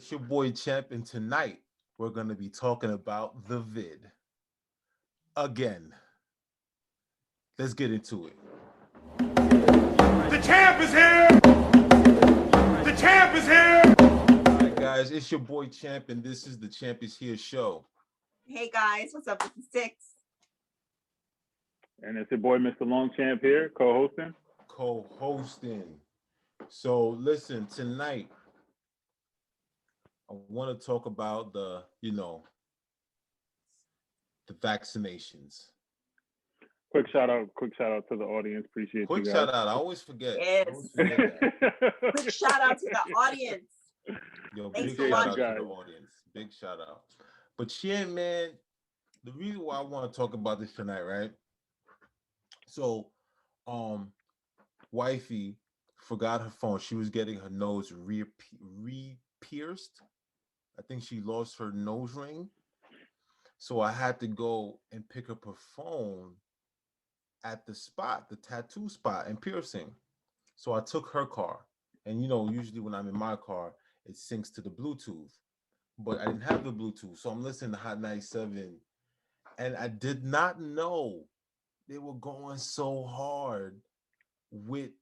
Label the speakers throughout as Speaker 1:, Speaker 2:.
Speaker 1: It's your boy Champ, and tonight we're going to be talking about the vid. Again, let's get into it.
Speaker 2: The champ is here! The champ is here!
Speaker 1: All right, guys, it's your boy Champ, and this is the Champ is Here show.
Speaker 3: Hey guys, what's up? This is Six.
Speaker 4: And it's your boy, Mr. Longchamp here, co-hosting.
Speaker 1: So, listen, tonight I want to talk about the vaccinations.
Speaker 4: Quick shout out to the audience. Appreciate
Speaker 1: Quick
Speaker 4: you guys.
Speaker 1: shout out. I always forget.
Speaker 3: Yes.
Speaker 1: I always forget that.
Speaker 3: Quick shout out to the audience.
Speaker 1: Yo,
Speaker 3: Thanks
Speaker 1: big
Speaker 3: for
Speaker 1: shout out
Speaker 3: watching.
Speaker 1: to the audience. Big shout out. But yeah, man, the reason why I want to talk about this tonight, right? So, wifey forgot her phone. She was getting her nose re-pierced. I think she lost her nose ring. So I had to go and pick up her phone at the spot, the tattoo spot and piercing. So I took her car. And usually when I'm in my car, it syncs to the Bluetooth. But I didn't have the Bluetooth. So I'm listening to Hot 97. And I did not know they were going so hard with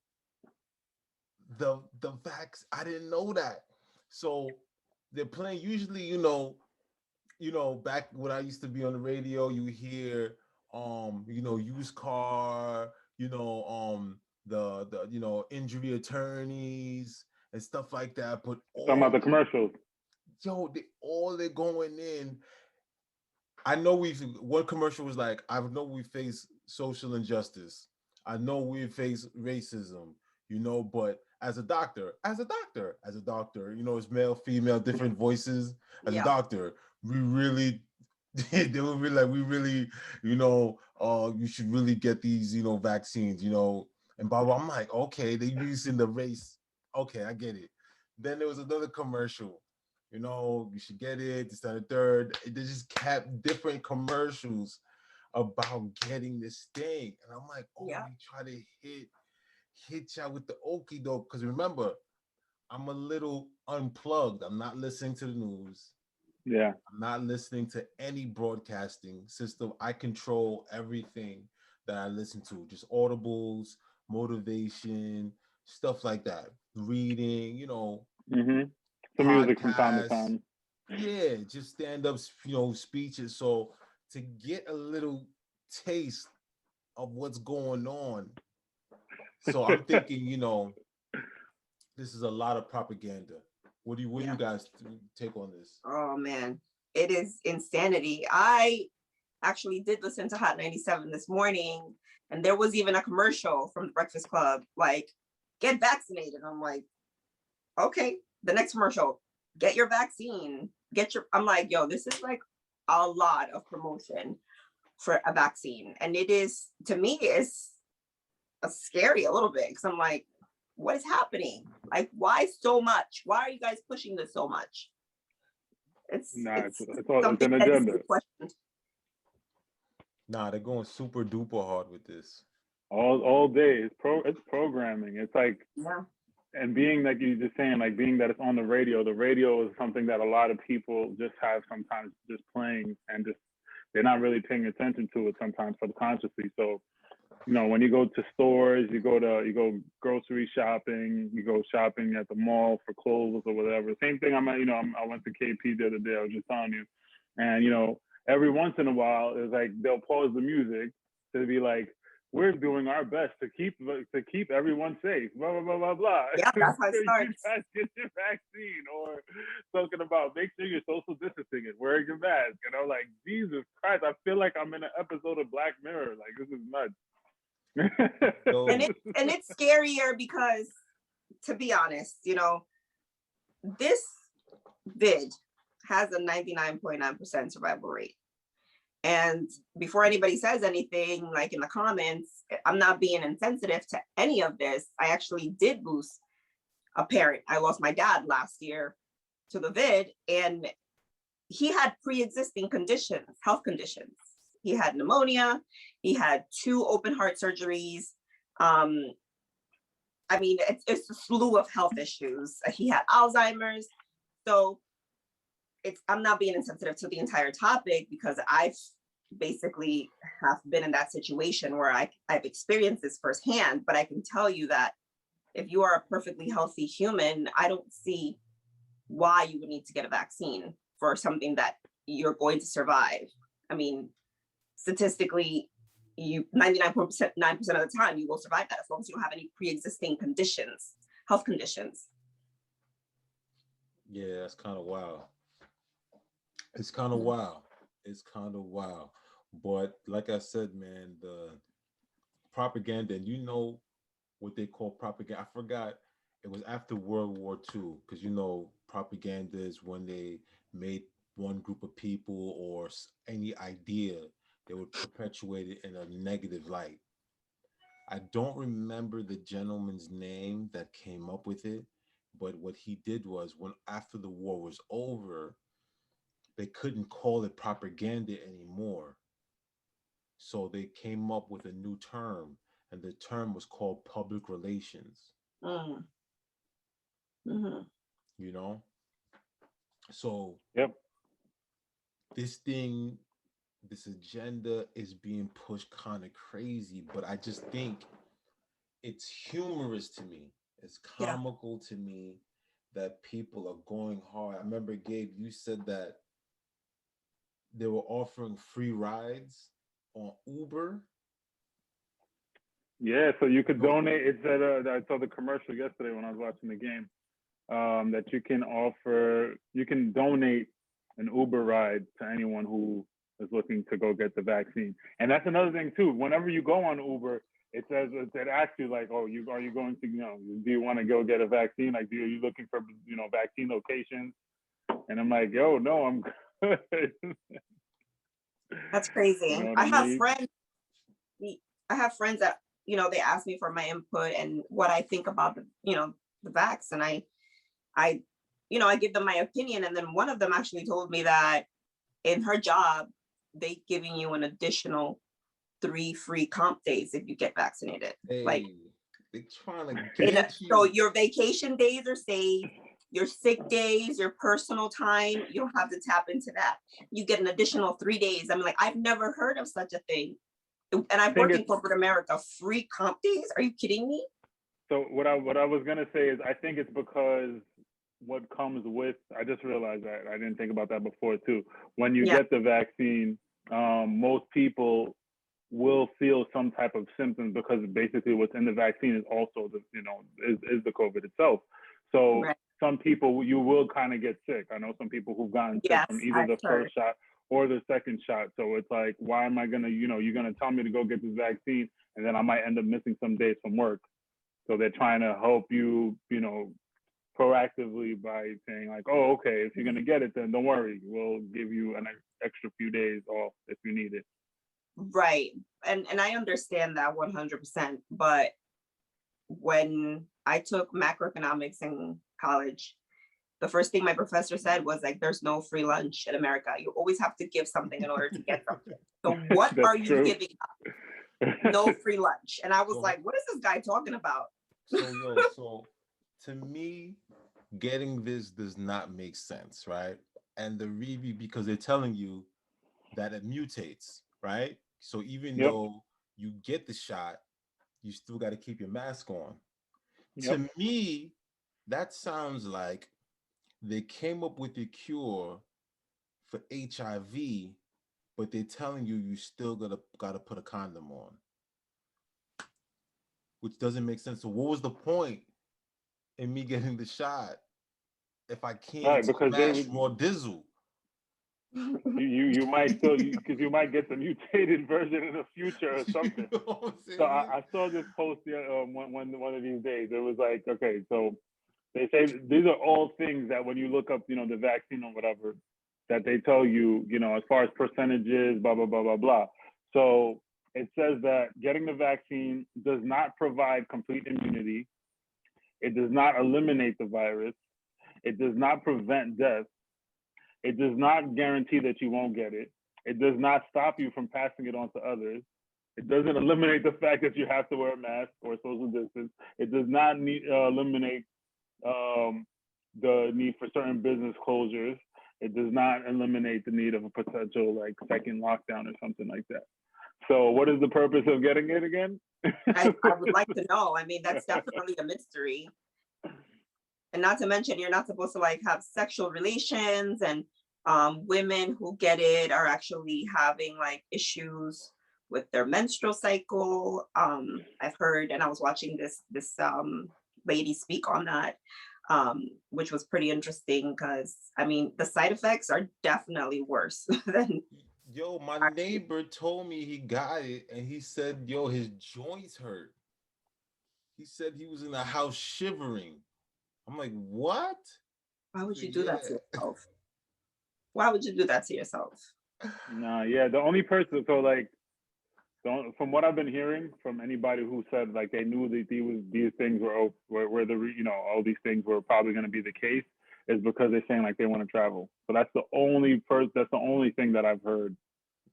Speaker 1: the vax. I didn't know that. So they're playing usually, back when I used to be on the radio, you hear used car, the injury attorneys and stuff like that. But
Speaker 4: Talking about the commercials.
Speaker 1: They're going in. I know one commercial was like, I know we face social injustice. I know we face racism, but as a doctor, it's male, female, different voices. As a doctor, we really, they were really like, you should really get these, vaccines, and blah, blah. I'm like, okay, they using the race. Okay, I get it. Then there was another commercial. You should get it. This, and the third. They just kept different commercials about getting this thing, and I'm like, they try to hit y'all with the okie doke. Because remember, I'm a little unplugged. I'm not listening to the news.
Speaker 4: Yeah,
Speaker 1: I'm not listening to any broadcasting system. I control everything that I listen to. Just audibles, motivation, stuff like that. Reading,
Speaker 4: some music from time to time.
Speaker 1: Yeah, just stand-up, speeches. So to get a little taste of what's going on. So I'm thinking, this is a lot of propaganda. What do you guys take on this?
Speaker 3: Oh man, it is insanity. I actually did listen to Hot 97 this morning, and there was even a commercial from the Breakfast Club, like, get vaccinated. I'm like, okay. The next commercial, get your vaccine. I'm like, yo, this is like a lot of promotion for a vaccine. And it is, to me, it's scary a little bit, because I'm like, what is happening? Like, why so much? Why are you guys pushing this so much? It's
Speaker 4: an agenda.
Speaker 1: Nah, they're going super duper hard with this.
Speaker 4: All day. It's programming. It's like, and being like you just saying, like being that it's on the radio is something that a lot of people just have sometimes just playing, and just they're not really paying attention to it sometimes subconsciously. So, when you go to stores, you go grocery shopping, you go shopping at the mall for clothes or whatever. Same thing. I went to KP the other day. I was just telling you, and every once in a while, it's like they'll pause the music to be like, we're doing our best to keep everyone safe, blah, blah, blah, blah, blah.
Speaker 3: Yeah, that's how it starts.
Speaker 4: You guys get your vaccine, or talking about make sure you're social distancing and wearing your mask. Like, Jesus Christ, I feel like I'm in an episode of Black Mirror. Like, this is nuts.
Speaker 3: and it's scarier because, to be honest, this vid has a 99.9% survival rate. And before anybody says anything, like in the comments, I'm not being insensitive to any of this. I actually did lose a parent. I lost my dad last year to the vid, and he had pre-existing conditions, health conditions. He had pneumonia. He had 2 open heart surgeries. It's a slew of health issues. He had Alzheimer's. So I'm not being insensitive to the entire topic because I've basically have been in that situation where I've experienced this firsthand, but I can tell you that if you are a perfectly healthy human, I don't see why you would need to get a vaccine for something that you're going to survive. I mean, statistically, you 99.9% of the time you will survive that as long as you don't have any pre-existing conditions, health conditions.
Speaker 1: Yeah, that's kind of wild. It's kind of wild. It's kind of wild. But like I said, man, the propaganda, and you know what they call propaganda. I forgot. It was after World War II, because you know propaganda is when they made one group of people or any idea, they would perpetuate it in a negative light. I don't remember the gentleman's name that came up with it, but what he did was when after the war was over, they couldn't call it propaganda anymore. So they came up with a new term, and the term was called public relations.
Speaker 3: Mm. Mm-hmm.
Speaker 1: You know? So
Speaker 4: Yep.
Speaker 1: this thing, this agenda is being pushed kind of crazy, but I just think it's humorous to me. It's
Speaker 3: Yeah.
Speaker 1: comical to me that people are going hard. I remember, Gabe, you said that they were offering free rides on Uber.
Speaker 4: Yeah, so you could donate. It said I saw the commercial yesterday when I was watching the game. That you can donate an Uber ride to anyone who is looking to go get the vaccine. And that's another thing too. Whenever you go on Uber, it asks you like, oh, are you going to, do you want to go get a vaccine? Like, are you looking for, vaccine locations? And I'm like, yo, no, I'm good.
Speaker 3: That's crazy.
Speaker 4: You know what
Speaker 3: I have
Speaker 4: mean?
Speaker 3: friends. I have friends that they ask me for my input and what I think about the vax, and I give them my opinion. And then one of them actually told me that in her job, they giving you an additional 3 free comp days if you get vaccinated.
Speaker 1: Hey,
Speaker 3: like
Speaker 1: they're trying to get you.
Speaker 3: So your vacation days are saved. Your sick days, your personal time, you don't have to tap into that. You get an additional 3 days. I'm like, I've never heard of such a thing. And I've worked in corporate America. Free comp days? Are you kidding me?
Speaker 4: So what I was gonna say is I think it's because what comes with, I just realized that I didn't think about that before too. When you get the vaccine, most people will feel some type of symptoms because basically what's in the vaccine is also is the COVID itself. So some people, you will kind of get sick. I know some people who've gotten sick from either the first shot or the second shot. So it's like, why am I gonna, you're gonna tell me to go get this vaccine and then I might end up missing some days from work. So they're trying to help you, proactively by saying like, oh, okay, if you're gonna get it, then don't worry, we'll give you an extra few days off if you need it.
Speaker 3: Right. And I understand that 100%. But when I took macroeconomics in college, the first thing my professor said was like, there's no free lunch in America. You always have to give something in order to get something. So what are you giving up? No free lunch. And I was like, what is this guy talking about?
Speaker 1: So to me, getting this does not make sense, right? And the review, because they're telling you that it mutates, right? So even though you get the shot, you still got to keep your mask on. To me, that sounds like they came up with a cure for HIV, but they're telling you still gotta put a condom on, which doesn't make sense. So what was the point in me getting the shot if I can't smash raw dizzle?
Speaker 4: You might still, because you might get the mutated version in the future or something. You know so I saw this post one of these days. It was like, okay, so they say these are all things that when you look up, the vaccine or whatever, that they tell you, as far as percentages, blah, blah, blah, blah, blah. So it says that getting the vaccine does not provide complete immunity. It does not eliminate the virus. It does not prevent death. It does not guarantee that you won't get it. It does not stop you from passing it on to others. It doesn't eliminate the fact that you have to wear a mask or social distance. It does not eliminate the need for certain business closures. It does not eliminate the need of a potential like second lockdown or something like that. So what is the purpose of getting it again?
Speaker 3: I would like to know. I mean, that's definitely a mystery. And not to mention, you're not supposed to like have sexual relations, and women who get it are actually having like issues with their menstrual cycle. I've heard, and I was watching this lady speak on that, which was pretty interesting because I mean the side effects are definitely worse than
Speaker 1: Yo, my neighbor told me he got it, and he said, yo, his joints hurt. He said he was in the house shivering. I'm like, what?
Speaker 3: why would
Speaker 1: So,
Speaker 3: you do that to
Speaker 1: yeah.
Speaker 3: yourself? Why would you do that to yourself?
Speaker 4: Nah, yeah, the only person, so like, from what I've been hearing from anybody who said like they knew that these things were the all these things were probably going to be the case, is because they're saying like they want to travel. So that's the only thing that I've heard.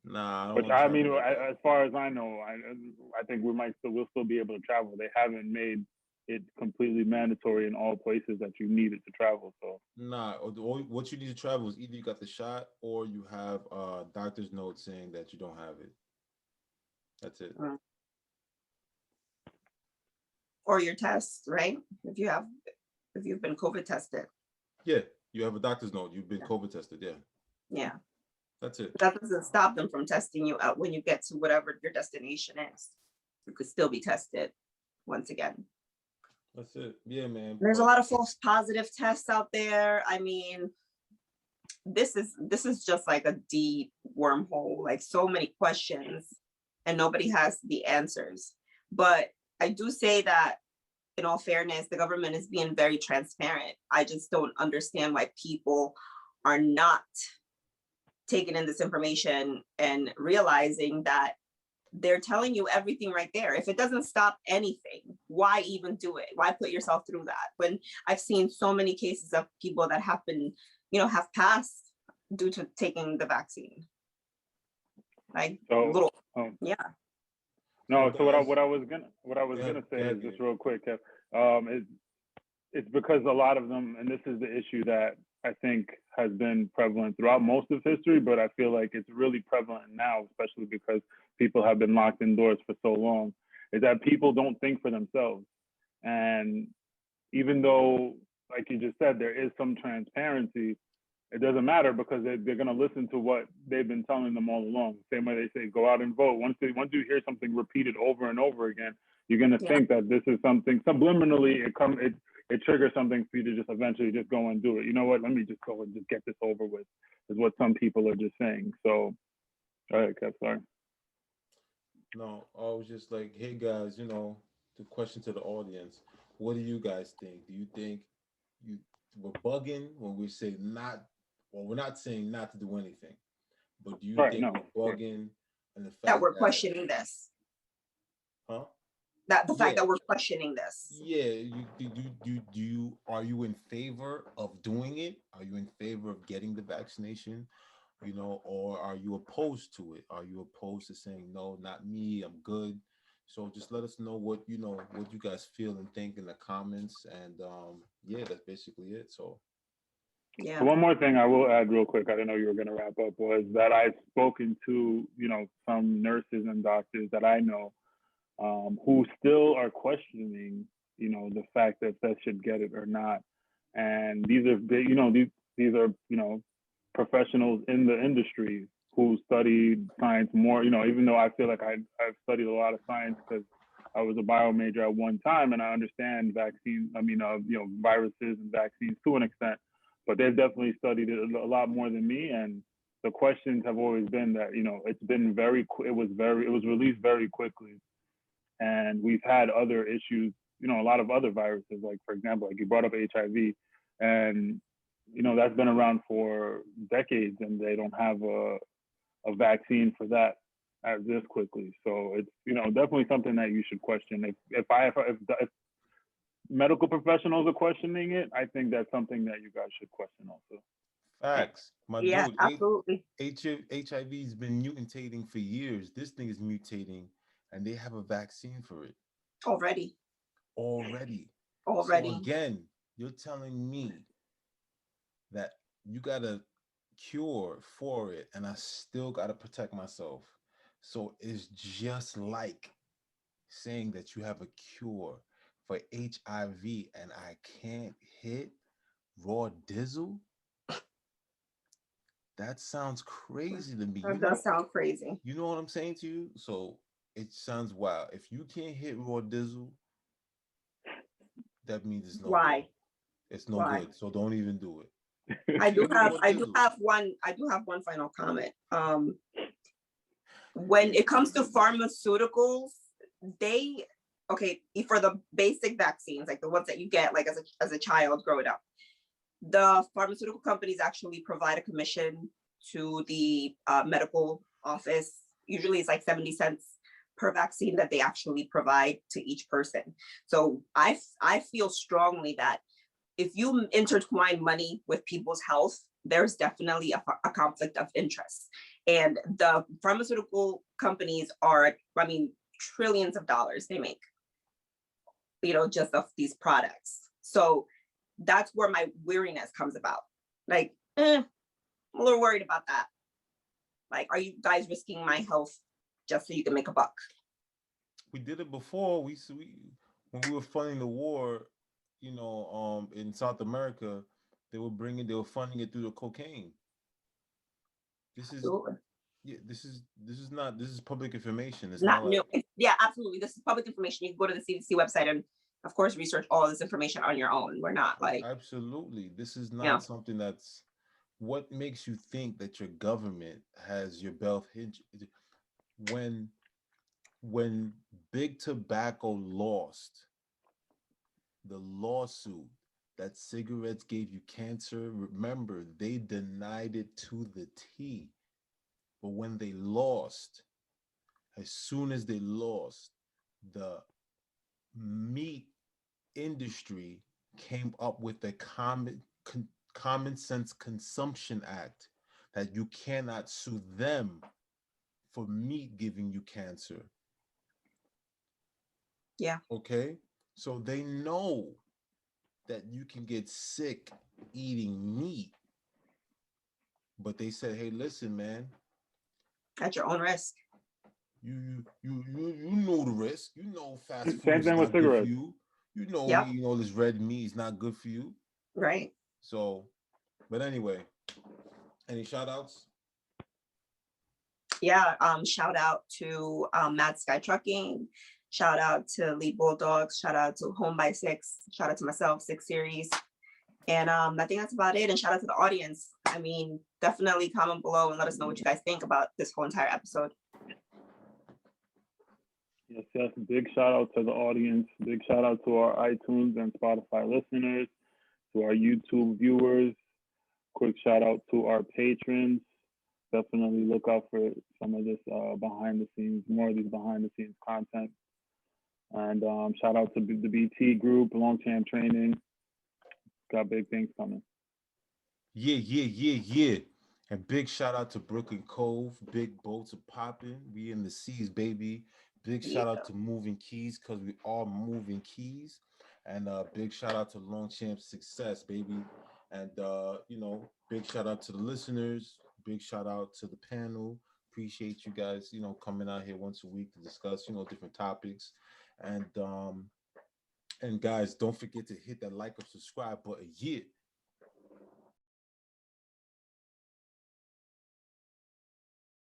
Speaker 1: Nah, I don't
Speaker 4: Which
Speaker 1: want to
Speaker 4: I
Speaker 1: travel
Speaker 4: mean,
Speaker 1: like that.
Speaker 4: as far as I know, I think we'll still be able to travel. They haven't made it completely mandatory in all places that you needed to travel. So
Speaker 1: Nah, what you need to travel is either you got the shot or you have a doctor's note saying that you don't have it. That's it.
Speaker 3: Or your tests, right? If you've been COVID tested.
Speaker 1: Yeah, you have a doctor's note. You've been
Speaker 3: Yeah.
Speaker 1: COVID tested. Yeah,
Speaker 3: Yeah.
Speaker 1: that's it.
Speaker 3: But that doesn't stop them from testing you out when you get to whatever your destination is. You could still be tested once again.
Speaker 1: That's it. Yeah, man.
Speaker 3: There's a
Speaker 1: But
Speaker 3: lot of false positive tests out there. I mean, this is just like a deep wormhole, like so many questions, and nobody has the answers. But I do say that in all fairness, the government is being very transparent. I just don't understand why people are not taking in this information and realizing that they're telling you everything right there. If it doesn't stop anything, why even do it? Why put yourself through that? When I've seen so many cases of people that have been, have passed due to taking the vaccine. Like
Speaker 4: so
Speaker 3: yeah.
Speaker 4: no.
Speaker 1: So
Speaker 4: So what I
Speaker 1: guys,
Speaker 4: what I was gonna say is just real quick, Kev. It's because a lot of them, and this is the issue that I think has been prevalent throughout most of history, but I feel like it's really prevalent now, especially because people have been locked indoors for so long, is that people don't think for themselves. And even though, like you just said, there is some transparency, it doesn't matter because they're going to listen to what they've been telling them all along. Same way they say, go out and vote. Once you hear something repeated over and over again, you're going to think that this is something subliminally, it triggers something for you to just eventually just go and do it. You know what? Let me just go and just get this over with, is what some people are just saying. So, go ahead, Kev, sorry.
Speaker 1: no, I was just like, hey guys, the question to the audience: what do you guys think? Do you think we're bugging when we say not? Well, we're not saying not to do anything, but do you
Speaker 4: Right,
Speaker 1: think
Speaker 4: no,
Speaker 1: we're bugging and the fact
Speaker 3: That we're questioning this.
Speaker 1: Huh?
Speaker 3: That the fact
Speaker 1: Yeah.
Speaker 3: that we're questioning this.
Speaker 1: Yeah, are you in favor of doing it? Are you in favor of getting the vaccination? Or are you opposed to it? Are you opposed to saying no, not me, I'm good? So just let us know what you guys feel and think in the comments, and yeah, that's basically it. So
Speaker 3: Yeah.
Speaker 4: So one more thing I will add real quick, I didn't know you were going to wrap up, was that I've spoken to, some nurses and doctors that I know who still are questioning, the fact that they should get it or not. And these are, these are, professionals in the industry who studied science more, even though I feel like I've studied a lot of science because I was a bio major at one time and I understand vaccines, viruses and vaccines to an extent, but they've definitely studied it a lot more than me. And the questions have always been that, it's been it was released very quickly. And we've had other issues, a lot of other viruses, like, for example, like you brought up HIV, and, that's been around for decades and they don't have a vaccine for that this quickly. So it's, definitely something that you should question. If medical professionals are questioning it, I think that's something that you guys should question also.
Speaker 1: facts, my
Speaker 3: Yeah,
Speaker 1: dude.
Speaker 3: absolutely.
Speaker 1: HIV's been mutating for years. This thing is mutating, and they have a vaccine for it
Speaker 3: Already.
Speaker 1: So again, you're telling me that you gotta cure for it, and I still got to protect myself. So it's just like saying that you have a cure for HIV and I can't hit raw dizzle. That sounds crazy to me.
Speaker 3: That does sound crazy.
Speaker 1: You know what I'm saying to you? So it sounds wild. If you can't hit raw dizzle, that means it's no good.
Speaker 3: Why?
Speaker 1: It's no
Speaker 3: Why?
Speaker 1: good. So don't even do it.
Speaker 3: I do
Speaker 1: Raw dizzle.
Speaker 3: have one final comment. When it comes to pharmaceuticals, they okay, for the basic vaccines, like the ones that you get like as a child growing up, the pharmaceutical companies actually provide a commission to the medical office. Usually it's like 70 cents per vaccine that they actually provide to each person. So I feel strongly that if you intertwine money with people's health, there's definitely a conflict of interest. And the pharmaceutical companies are, I mean, trillions of dollars they make, just of these products. So that's where my weariness comes about. Like, I'm a little worried about that. Like, are you guys risking my health just so you can make a buck?
Speaker 1: We did it before. We when we were funding the war, in South America, they were funding it through the cocaine. This is
Speaker 3: Absolutely.
Speaker 1: Yeah, this is public information. It's
Speaker 3: Not
Speaker 1: not
Speaker 3: new.
Speaker 1: like
Speaker 3: Yeah, absolutely. This is public information. You can go to the CDC website and, of course, research all this information on your own. We're not like,
Speaker 1: absolutely. This is
Speaker 3: you know,
Speaker 1: not something that's what makes you think that your government has your belt hinge when when big tobacco lost the lawsuit that cigarettes gave you cancer. Remember, they denied it to the T. But when they lost, as soon as they lost, the meat industry came up with a common sense consumption act that you cannot sue them for meat giving you cancer.
Speaker 3: yeah.
Speaker 1: Okay? So they know that you can get sick eating meat. But they said, "Hey, listen, man,
Speaker 3: At your own risk."
Speaker 1: you know the risk. You know fast food
Speaker 4: Same
Speaker 1: is
Speaker 4: thing with
Speaker 1: not good for
Speaker 4: cigarettes.
Speaker 1: you.
Speaker 3: Yep.
Speaker 1: This red meat is not good for you.
Speaker 3: Right.
Speaker 1: So, but anyway, any shout outs?
Speaker 3: Yeah. Shout out to Mad Sky Trucking. Shout out to Lead Bulldogs. Shout out to Home by Six. Shout out to myself, Six Series. And I think that's about it. And shout out to the audience. I mean, definitely comment below and let us know what you guys think about this whole entire episode.
Speaker 4: Yes. Big shout out to the audience. Big shout out to our iTunes and Spotify listeners, to our YouTube viewers. Quick shout out to our patrons. Definitely look out for some of this behind the scenes, more of these behind the scenes content. And shout out to the BT group, Longchamp Training. Got big things coming.
Speaker 1: Yeah. And big shout out to Brooklyn Cove. Big boats are popping. We in the seas, baby. Big shout out to Moving Keys, because we are moving keys. And big shout out to Longchamp Success, baby. And big shout out to the listeners. Big shout out to the panel. Appreciate you guys, coming out here once a week to discuss, different topics. And guys, don't forget to hit that like or subscribe button. Yeah.